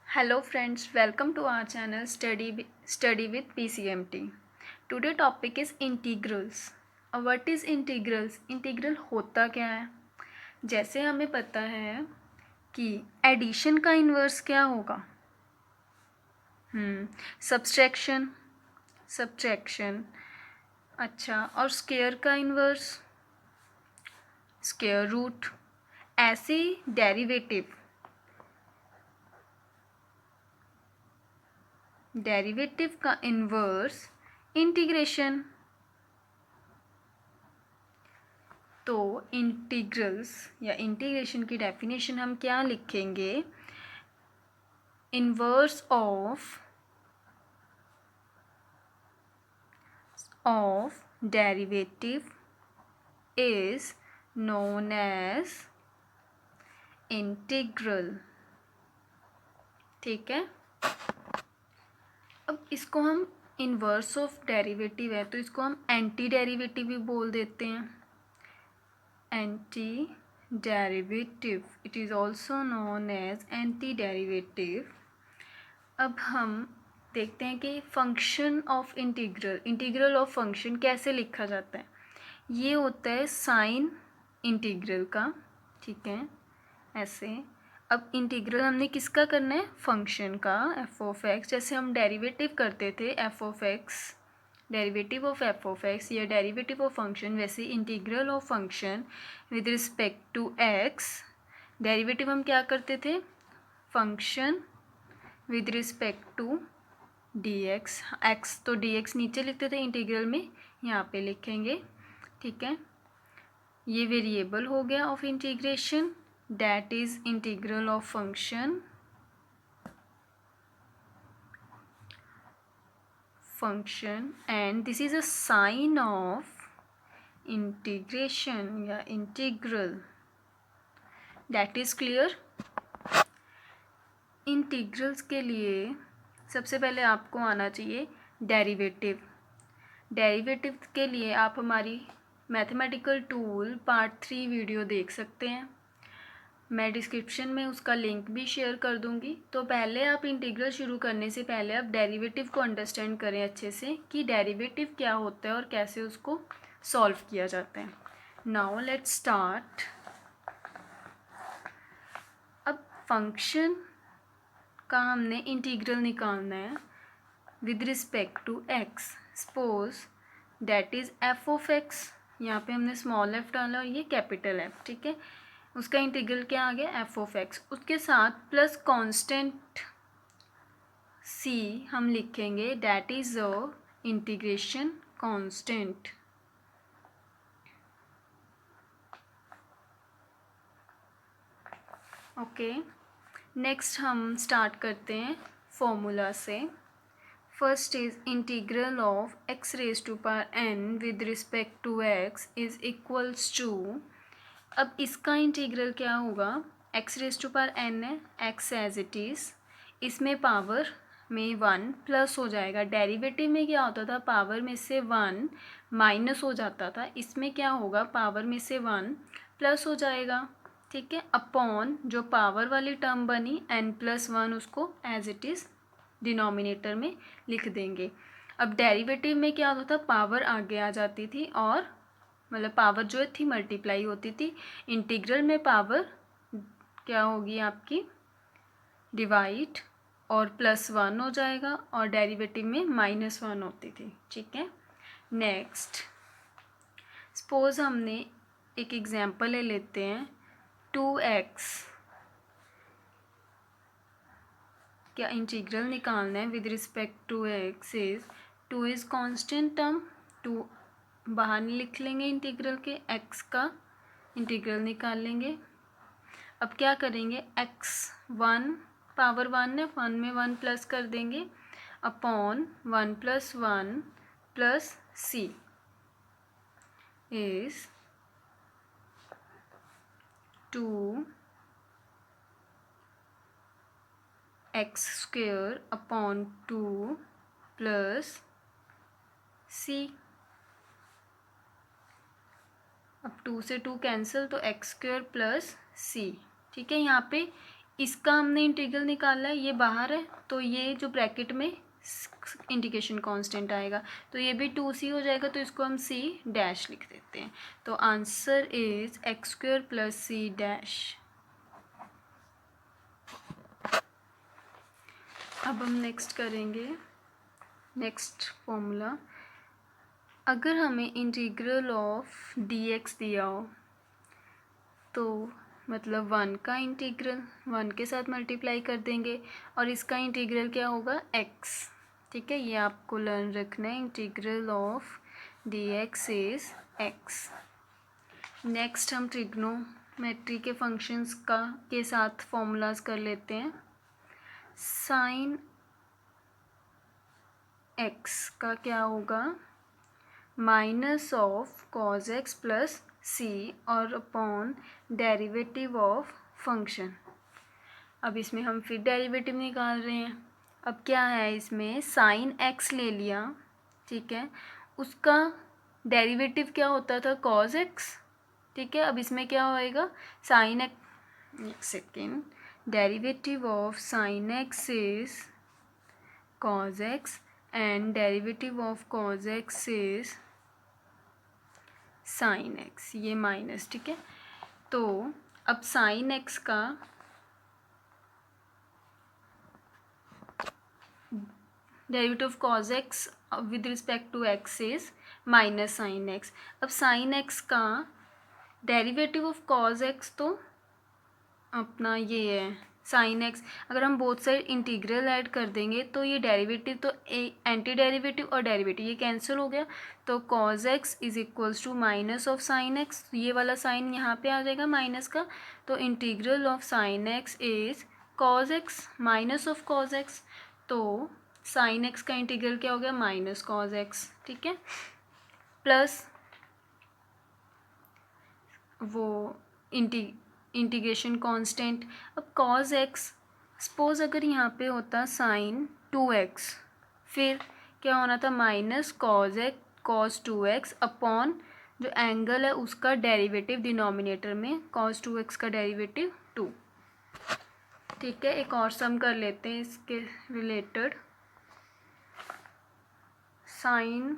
Hello friends, welcome to our channel Study with PCMT. Today topic is integrals. What is integrals? Integral होता क्या है? जैसे हमें पता है कि एडिशन का इन्वर्स क्या होगा? Subtraction, subtraction. अच्छा, और स्क्वायर का इन्वर्स स्क्वायर रूट। ऐसे डेरिवेटिव का इन्वर्स इंटीग्रेशन। तो इंटीग्रल्स या इंटीग्रेशन की डेफिनेशन हम क्या लिखेंगे? Inverse of derivative is known as integral. ठीक है, अब इसको हम इन्वर्स ऑफ डेरिवेटिव है तो इसको हम एंटी डेरिवेटिव भी बोल देते हैं। Anti derivative, it is also known as anti derivative. अब हम देखते हैं कि function of integral of function कैसे लिखा जाता है। ये होता है साइन इंटीग्रल का। ठीक है, ऐसे। अब इंटीग्रल हमने किसका करना है? फंक्शन का, एफ ऑफ एक्स। जैसे हम डेरिवेटिव करते थे f of x, derivative of f of x या डेरिवेटिव ऑफ फंक्शन, वैसे integral of function with respect to x. Derivative हम क्या करते थे? Function with respect to d x. X तो डी एक्स नीचे लिखते थे, इंटीग्रल में यहाँ पे लिखेंगे। ठीक है, ये वेरिएबल हो गया of integration, that is integral of function and this is a sign of integration या integral. That is clear. Integrals के लिए सबसे पहले आपको आना चाहिए डेरिवेटिव। डेरिवेटिव के लिए आप हमारी मैथमेटिकल टूल पार्ट 3 वीडियो देख सकते हैं। मैं डिस्क्रिप्शन में उसका लिंक भी शेयर कर दूंगी। तो पहले आप इंटीग्रल शुरू करने से पहले आप डेरिवेटिव को अंडरस्टैंड करें अच्छे से कि डेरिवेटिव क्या होता है और कैसे उसको सॉल्व किया जाता है। Now let's start. अब फंक्शन का हमने इंटीग्रल निकालना है with respect to x. Suppose that is f of x. यहाँ पे हमने स्मॉल एफ डाला और ये कैपिटल एफ। ठीक है, उसका इंटीग्रल क्या आ गया? F of x. उसके साथ प्लस कांस्टेंट सी हम लिखेंगे, that is a integration constant. Okay, next हम स्टार्ट करते हैं फॉर्मूला से। First is integral of x raise to power n with respect to x is equals to. अब इसका इंटीग्रल क्या होगा? X raise to power n है, x as it is, इसमें पावर में 1 प्लस हो जाएगा। डेरिवेटिव में क्या होता था? पावर में से 1 माइनस हो जाता था। इसमें क्या होगा? पावर में से 1 प्लस हो जाएगा। ठीक है, अपॉन जो पावर वाली टर्म बनी n+1, उसको एज इट इज़ डिनोमिनेटर में लिख देंगे। अब डेरिवेटिव में क्या होता था? पावर आगे आ जाती थी और मतलब पावर जो थी मल्टीप्लाई होती थी। इंटीग्रल में पावर क्या होगी आपकी? डिवाइड और +1 हो जाएगा और डेरिवेटिव में -1 होती थी। ठीक है, नेक्स्ट सपोज हमने एक एग्जांपल ले लेते हैं 2x क्या इंटीग्रल निकालना है with respect to x is 2 is constant term, 2 बाहर लिख लेंगे इंटीग्रल के, x का इंटीग्रल निकाल लेंगे। अब क्या करेंगे? x1 पावर 1 है, 1 में 1 प्लस कर देंगे upon 1 + 1 plus c is 2 x² upon 2 plus c। अब 2 से 2 कैंसिल तो x² प्लस c। ठीक है, यहाँ पे इसका हमने इंटीग्रल निकाला है, ये बाहर है, तो ये जो ब्रैकेट में इंटीग्रेशन कांस्टेंट आएगा, तो ये भी 2c हो जाएगा, तो इसको हम c डैश लिख देते हैं। तो answer is x square plus c dash. अब हम नेक्स्ट करेंगे नेक्स्ट फॉर्मूला। अगर हमें इंटीग्रल ऑफ dx दिया हो, तो मतलब 1 का इंटीग्रल 1 के साथ मल्टीप्लाई कर देंगे, और इसका इंटीग्रल क्या होगा x। ठीक है, ये आपको लर्न रखना है, integral of dx is x। Next हम ट्रिग्नोमेट्री के फंक्शंस के साथ फॉर्मूलाज कर लेते हैं। साइन x का क्या होगा, minus of cos x plus c और अपॉन डेरिवेटिव ऑफ फंक्शन। अब इसमें हम फिर डेरिवेटिव निकाल रहे हैं। अब क्या है, इसमें साइन एक्स ले लिया, ठीक है, उसका डेरिवेटिव क्या होता था, कॉज एक्स। ठीक है, अब इसमें क्या होएगा, साइन एक्स, एक second, derivative of sine x is cos x and derivative of cos x is sine x, ये माइनस। ठीक है, तो अब साइन एक्स का derivative of cos x with respect to x is minus sine x. अब sine x का derivative of cos x तो अपना ये है साइन एक्स। अगर हम बोथ साइड इंटीग्रल ऐड कर देंगे तो ये डेरिवेटिव तो एंटी डेरिवेटिव और डेरिवेटिव ये कैंसिल हो गया, तो cos x is equals to minus of sine x, ये वाला साइन यहाँ पे आ जाएगा माइनस का, तो integral of sine x is cos x minus of cos x. तो साइन एक्स का इंटीग्रल क्या हो गया, माइनस कॉज एक्स। ठीक है, प्लस वो इंटीग्रेशन कांस्टेंट। अब कॉज एक्स, सपोज अगर यहाँ पे होता साइन 2x, फिर क्या होना था, माइनस कॉज 2x अपॉन जो एंगल है उसका डेरिवेटिव डिनोमिनेटर में, कॉज 2x का डेरिवेटिव 2। ठीक है, एक और सम कर लेते हैं इसके रिलेटेड। साइन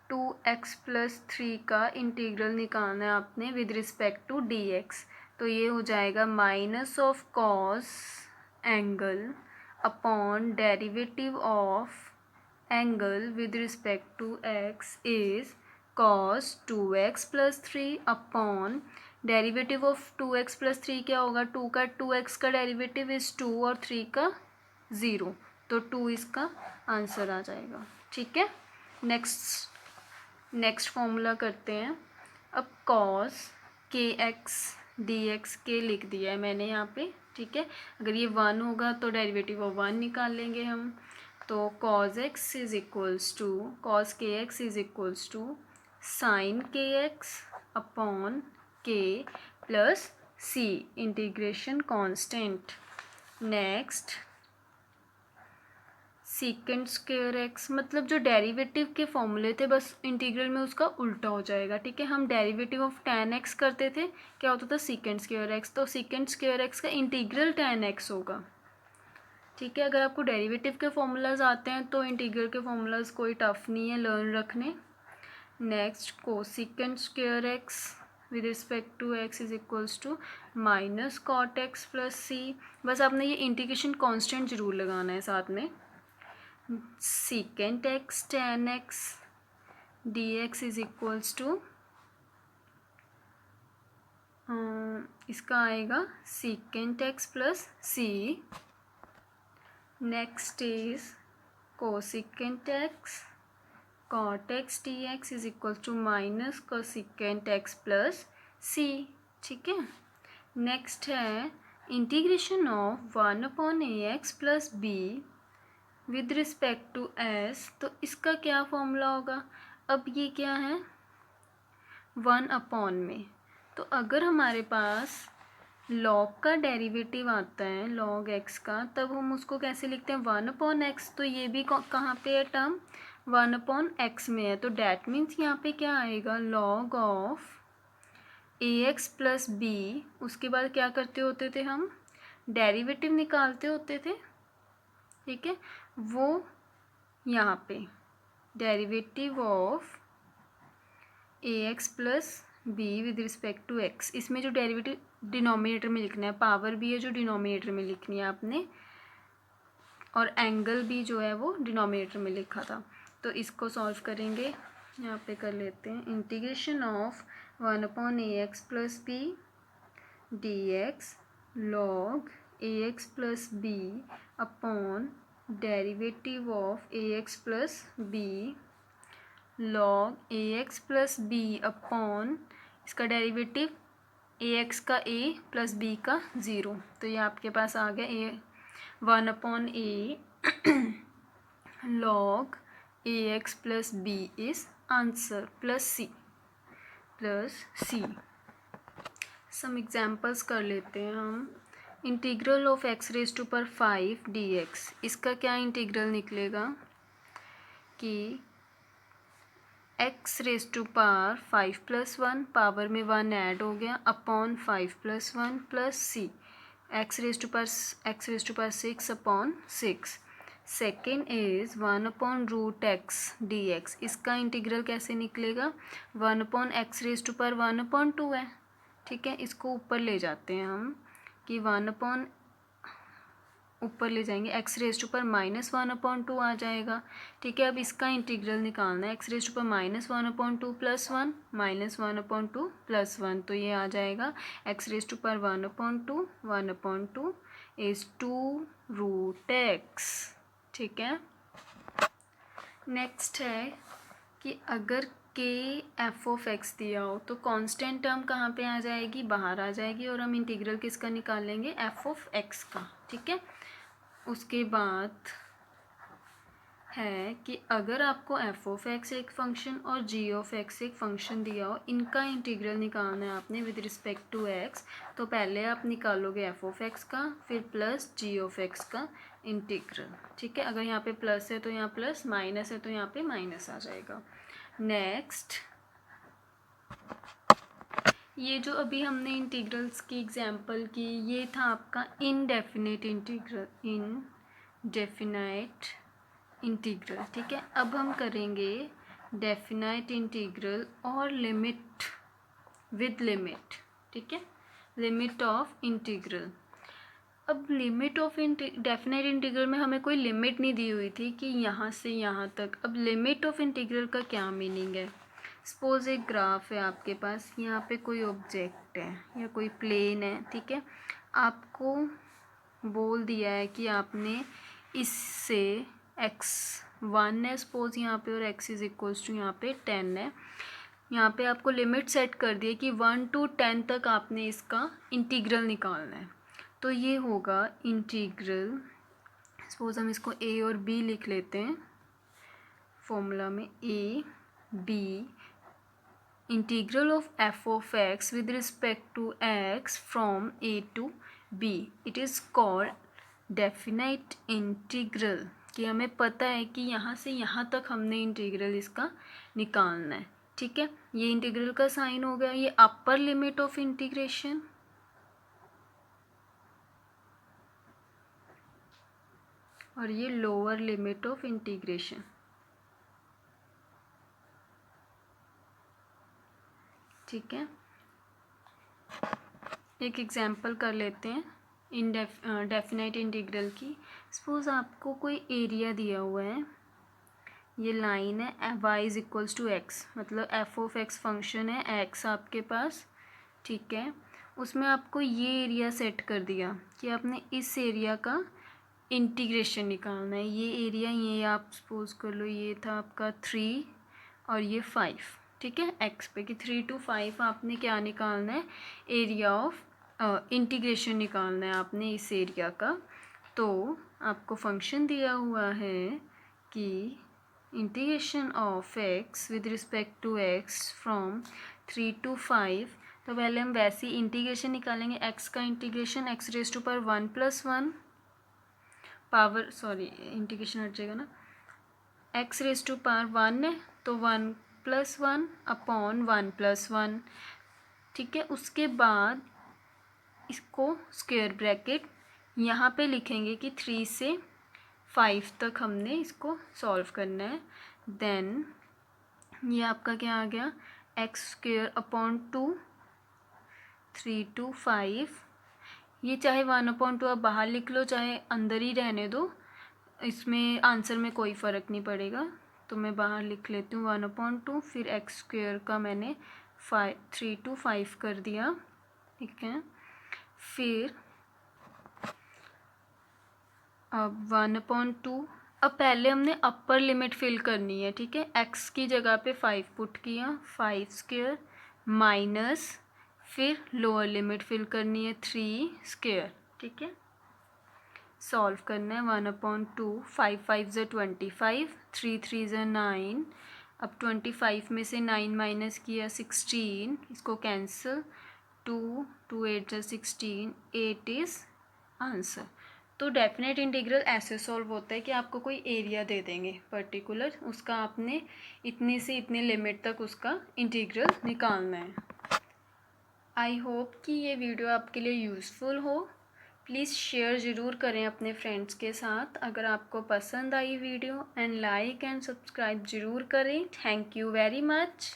2x प्लस 3 का इंटीग्रल निकालना है आपने विद रिस्पेक्ट टू dx, तो ये हो जाएगा minus of cos angle upon derivative of angle with respect to x is cos 2x plus 3 upon derivative of 2x plus 3 क्या होगा, 2x का डेरिवेटिव इज 2 और 3 का 0, तो 2 इसका आंसर आ जाएगा। ठीक है, नेक्स्ट फॉर्मूला करते हैं। अब cos k x D x के लिख दिया है मैंने यहाँ पे। ठीक है, अगर ये 1 होगा तो डेरिवेटिव ऑफ 1 निकाल लेंगे हम, तो cos x is equals to cos k x is equals to sine k x upon k plus c integration constant. Next secant square x, मतलब जो डेरिवेटिव के फॉर्मूले थे बस इंटीग्रल में उसका उल्टा हो जाएगा। ठीक है, हम डेरिवेटिव ऑफ tan x करते थे, क्या होता था सीकेंट स्क्वायर एक्स, तो सीकेंट स्क्वायर एक्स का इंटीग्रल tan x होगा। ठीक है, अगर आपको डेरिवेटिव के फॉर्मूलाज आते हैं तो इंटीग्रल के फॉर्मूलाज कोई टफ नहीं है लर्न रखने। Next cosecant square x with respect to x is equals to minus cot x plus c, बस आपने ये इंटीग्रेशन कॉन्स्टेंट जरूर लगाना है साथ में। secant x tan x dx is equals to इसका आएगा secant x plus c. Next is cosecant x cot x dx is equals to minus cosecant x plus c. ठीक है, नेक्स्ट है integration of 1 upon a x plus b with respect to x, तो इसका क्या formula होगा। अब ये क्या है 1 अपॉन में, तो अगर हमारे पास लॉग का डेरिवेटिव आता है लॉग एक्स का, तब हम उसको कैसे लिखते हैं 1 अपॉन एक्स, तो ये भी कहाँ पे है टर्म 1 अपॉन एक्स में है, तो डैट मीन्स यहाँ पे क्या आएगा log of ax plus b, उसके बाद क्या करते होते थे हम, डेरिवेटिव निकालते होते थे, ठीक है, वो यहाँ पे derivative of ax plus b with respect to x, इसमें जो डेरिवेटिव डिनोमिनेटर में लिखना है, पावर भी है जो डिनोमिनेटर में लिखनी है आपने, और एंगल भी जो है वो डिनोमिनेटर में लिखा था। तो इसको सॉल्व करेंगे, यहाँ पे कर लेते हैं integration of 1/ax plus b dx log ax plus b upon derivative of ax plus b log ax plus b upon इसका डेरिवेटिव ax का a प्लस b का 0। तो ये आपके पास आ गया 1/a log ax plus b is answer plus c। Some examples कर लेते हैं हम। Integral of x raise to पर 5 dx, इसका क्या इंटीग्रल निकलेगा कि x raise to power 5 plus 1, power में 1 ऐड हो गया, upon 5 plus 1 plus c, x raise to power 6 upon 6। Second is 1/√x dx, इसका इंटीग्रल कैसे निकलेगा, 1/x⁴ 1/2 है, ठीक है, इसको ऊपर ले जाते हैं हम कि ऊपर ले जाएंगे, x⁻⁻ -1/2 आ जाएगा, ठीक है। अब इसका इंटीग्रल निकालना है, x⁻⁻ -1/2 प्लस 1 -1/2 प्लस 1, तो ये आ जाएगा x⁻⁻ 1/2 इज़ 2√x, ठीक है। नेक्स्ट है कि अगर के f(x) दिया हो तो कांस्टेंट टर्म कहाँ पे आ जाएगी, बाहर आ जाएगी, और हम इंटीग्रल किसका निकालेंगे, f(x) का, ठीक है। उसके बाद है कि अगर आपको f(x) एक फ़ंक्शन और g(x) एक फ़ंक्शन दिया हो, इनका इंटीग्रल निकालना है आपने विद रिस्पेक्ट टू x, तो पहले आप निकालोगे f(x) का, फिर प्लस g(x) का इंटीग्रल, ठीक है। अगर यहाँ पे प्लस है तो यहाँ प्लस, माइनस है तो यहाँ पे माइनस आ जाएगा। नेक्स्ट, ये जो अभी हमने इंटीग्रल्स की एग्जांपल की, ये था आपका इनडेफिनेट इंटीग्रल, ठीक है। अब हम करेंगे डेफिनाइट इंटीग्रल और लिमिट विद लिमिट, ठीक है, लिमिट ऑफ इंटीग्रल। अब लिमिट ऑफ डेफिनाइट इंटीग्रल में हमें कोई लिमिट नहीं दी हुई थी कि यहाँ से यहाँ तक। अब लिमिट ऑफ इंटीग्रल का क्या मीनिंग है, सपोज एक ग्राफ है आपके पास, यहाँ पे कोई ऑब्जेक्ट है या कोई प्लेन है, ठीक है, आपको बोल दिया है कि आपने इससे x1 है सपोज यहाँ पे, और x = यहाँ पे 10 है, यहाँ पे आपको लिमिट सेट कर दी है कि 1 to 10 तक आपने इसका इंटीग्रल निकालना है। तो ये होगा इंटीग्रल, सपोज हम इसको a और b लिख लेते हैं फॉर्मूला में, a b integral of f(x) with respect to x from a to b, it is called definite integral, कि हमें पता है कि यहाँ से यहाँ तक हमने इंटीग्रल इसका निकालना है, ठीक है। ये इंटीग्रल का साइन हो गया, ये अपर लिमिट ऑफ इंटीग्रेशन, और ये लोअर लिमिट ऑफ इंटीग्रेशन, ठीक है। एक एग्जांपल कर लेते हैं डेफिनाइट इंटीग्रल की। सपोज आपको कोई एरिया दिया हुआ है, ये लाइन है y = x, मतलब f(x) फंक्शन है, x आपके पास, ठीक है। उसमें आपको ये एरिया सेट कर दिया कि आपने इस एरिया का इंटीग्रेशन निकालना है। ये एरिया, ये आप सपोज कर लो, ये था आपका 3 और ये 5, ठीक है, x पे, कि 3 to 5 आपने क्या निकालना है, एरिया ऑफ इंटीग्रेशन निकालना है आपने इस एरिया का। तो आपको फंक्शन दिया हुआ है कि integration of x with respect to x from 3 to 5, तो पहले हम वैसे ही इंटीग्रेशन निकालेंगे, x का integration x⁻⁴ 1 + 1 power, sorry integration हट जाएगा ना, x⁻⁴ 1 है तो 1 + 1 अपॉन 1 + 1, ठीक है। उसके बाद इसको स्क्वायर ब्रैकेट यहाँ पे लिखेंगे कि 3 से 5 तक हमने इसको सॉल्व करना है। देन ये आपका क्या आ गया, एक्स स्क्वायर अपॉन 2, 3 to 5। ये चाहे 1/2 आप बाहर लिख लो, चाहे अंदर ही रहने दो, इसमें आंसर में कोई फ़र्क नहीं पड़ेगा। तो मैं बाहर लिख लेती हूँ 1/2, फिर एक्स स्क्वायर का मैंने 3 to 5 कर दिया, ठीक है। फिर अब 1/2, अब पहले हमने अपर लिमिट फिल करनी है, ठीक है। एक्स की जगह पे 5 पुट किया, 5 स्क्वायर माइनस, फिर लोअर लिमिट फिल करनी है 3 स्क्वायर, ठीक है। सॉल्व करना है 1/2, 5 5 ज़ा 25, 3 3 ज़ा 9। अब 25 में से 9 माइनस किया 16, इसको कैंसिल, 2 2 8 ज़ा 16, 8 इज़ आंसर। तो डेफिनेट इंटीग्रल ऐसे सॉल्व होता है कि आपको कोई एरिया दे देंगे पर्टिकुलर, उसका आपने इतने से इतने लिमिट तक उसका इंटीग्रल निकालना है। आई होप कि ये वीडियो आपके लिए यूज़फुल हो। प्लीज़ शेयर ज़रूर करें अपने फ्रेंड्स के साथ अगर आपको पसंद आई video, and like and subscribe ज़रूर करें। Thank you very much.